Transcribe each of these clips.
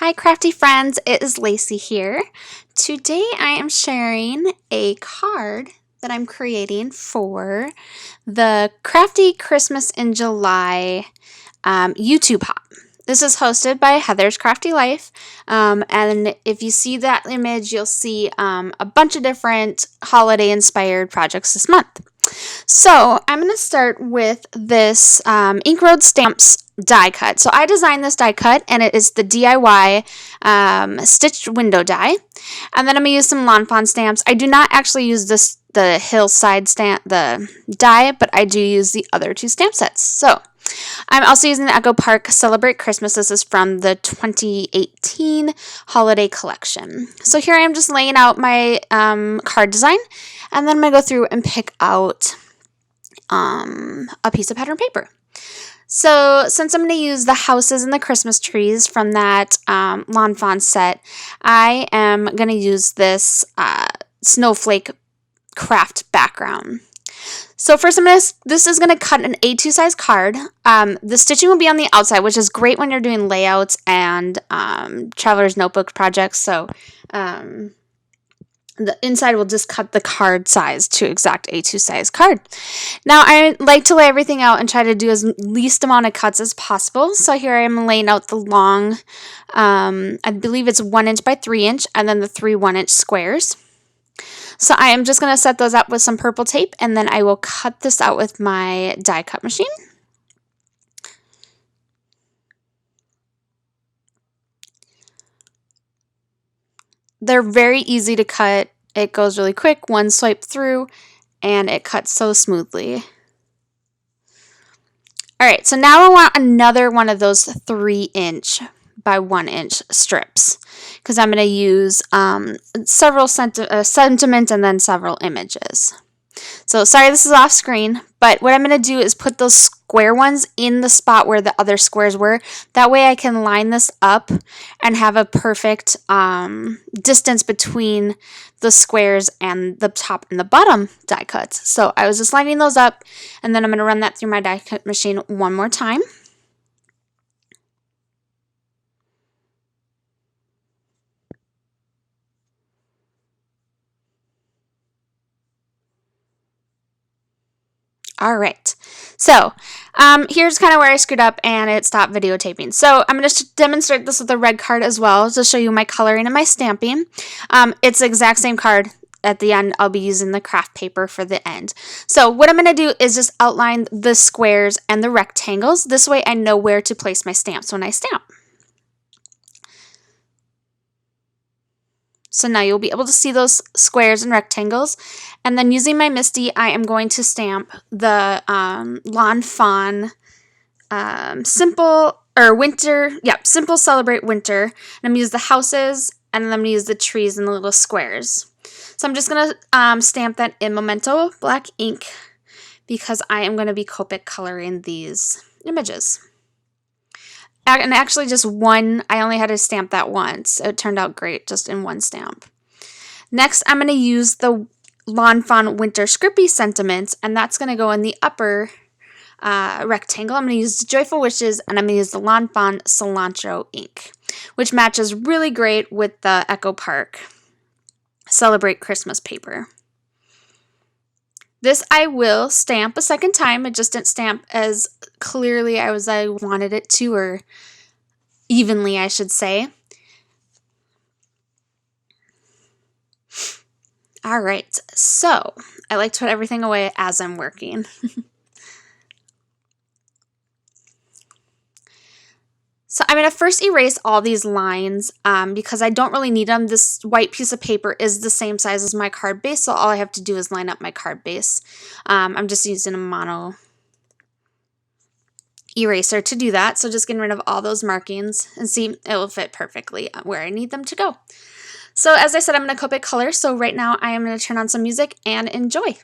Hi Crafty friends, it is Lacey here. Today I am sharing a card that I'm creating for the Crafty Christmas in July YouTube hop. This is hosted by Heather's Crafty Life, and if you see that image, you'll see a bunch of different holiday-inspired projects this month. So I'm going to start with this Ink Road Stamps die cut. So I designed this die cut, and it is the DIY stitched window die. And then I'm going to use some Lawn Fawn stamps. I do not actually use the hillside stamp, the die, but I do use the other two stamp sets. So I'm also using the Echo Park Celebrate Christmas. This is from the 2018 holiday collection. So here I am just laying out my card design, and then I'm going to go through and pick out a piece of pattern paper. So since I'm going to use the houses and the Christmas trees from that Lawn Fawn set, I am going to use this snowflake Kraft background. So first, this is going to cut an A2 size card. The stitching will be on the outside, which is great when you're doing layouts and traveler's notebook projects. So the inside will just cut the card size to exact A2 size card. Now, I like to lay everything out and try to do as least amount of cuts as possible. So here I am laying out the long, I believe it's 1 inch by 3 inch, and then the 3 1-inch squares. So I am just going to set those up with some purple tape, and then I will cut this out with my die cut machine. They're very easy to cut. It goes really quick, one swipe through, and it cuts so smoothly. Alright, so now I want another one of those 3 inch by 1 inch strips, because I'm going to use several sentiment and then several images. So sorry this is off screen, but what I'm going to do is put those square ones in the spot where the other squares were. That way I can line this up and have a perfect distance between the squares and the top and the bottom die cuts. So I was just lining those up, and then I'm going to run that through my die cut machine one more time. All right, so here's kind of where I screwed up and it stopped videotaping. So I'm going to demonstrate this with a red card as well to show you my coloring and my stamping. It's the exact same card. At the end, I'll be using the craft paper for the end. So what I'm going to do is just outline the squares and the rectangles. This way I know where to place my stamps when I stamp. So now you'll be able to see those squares and rectangles. And then using my MISTI, I am going to stamp the Lawn Fawn Simple Celebrate Winter. And I'm going to use the houses, and then I'm going to use the trees and the little squares. So I'm just going to stamp that in Memento black ink, because I am going to be Copic coloring these images. And actually just one, I only had to stamp that once. It turned out great just in one stamp. Next, I'm going to use the Lawn Fawn Winter Scripty Sentiments, and that's going to go in the upper rectangle. I'm going to use the Joyful Wishes, and I'm going to use the Lawn Fawn Cilantro ink, which matches really great with the Echo Park Celebrate Christmas paper. This I will stamp a second time. It just didn't stamp as clearly as I wanted it to, or evenly, I should say. All right, so I like to put everything away as I'm working. So I'm going to first erase all these lines because I don't really need them. This white piece of paper is the same size as my card base, so all I have to do is line up my card base. I'm just using a mono eraser to do that, so just getting rid of all those markings, and see, it will fit perfectly where I need them to go. So as I said, I'm going to Copic color, so right now I am going to turn on some music and enjoy.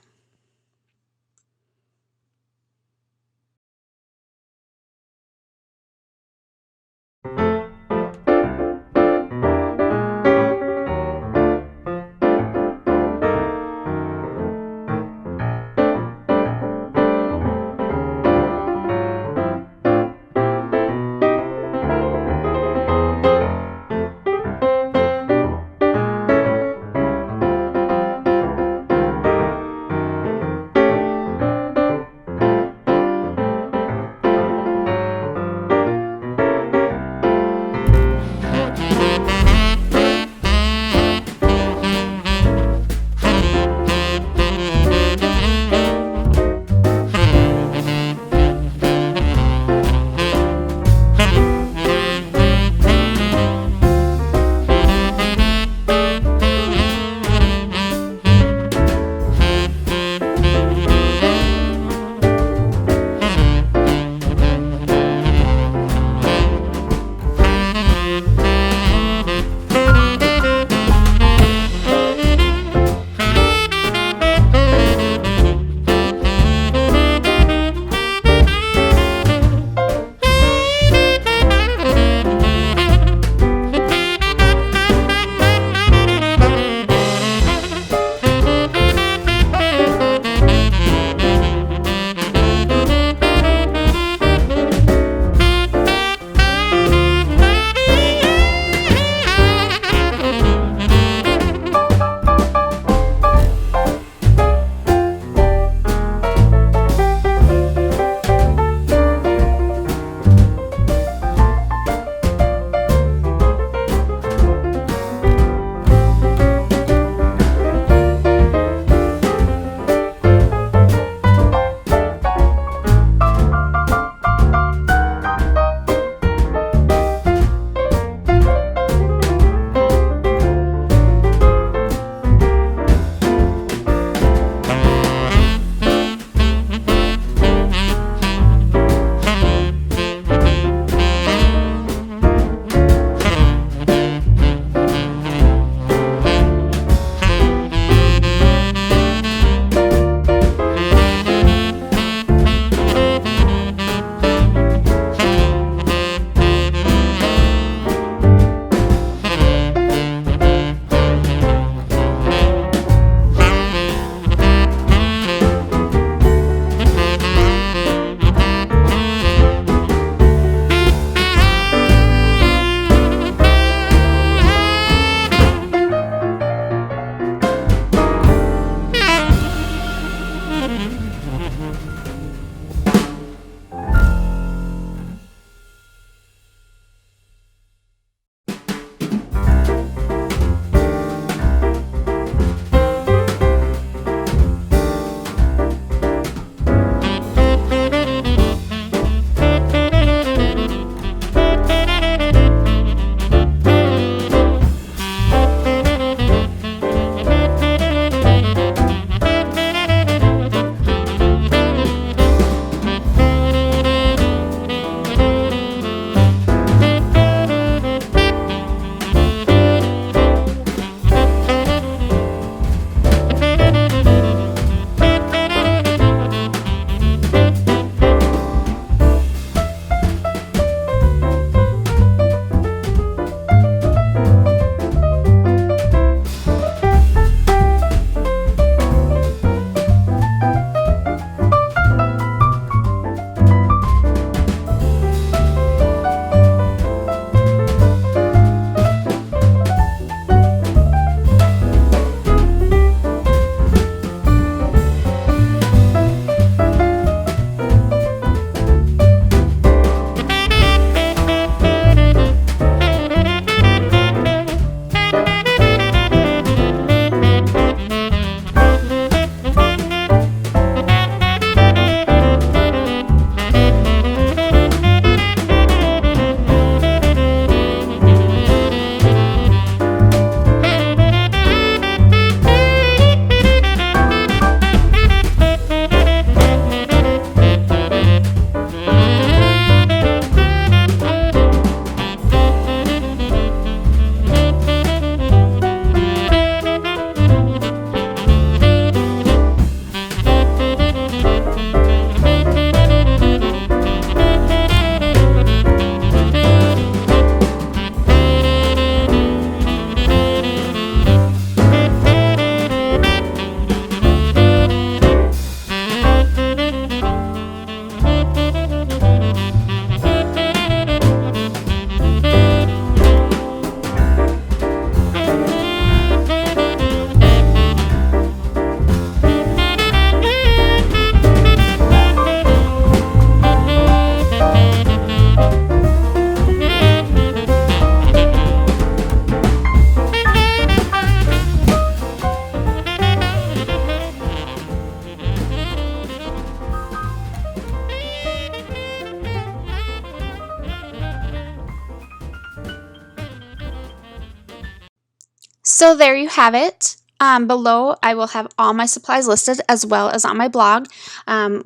So there you have it. Below, I will have all my supplies listed, as well as on my blog,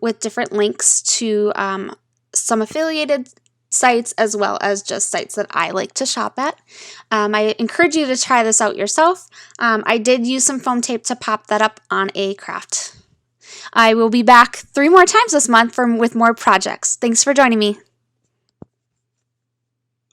with different links to some affiliated sites, as well as just sites that I like to shop at. I encourage you to try this out yourself. I did use some foam tape to pop that up on a craft. I will be back 3 more times this month with more projects. Thanks for joining me.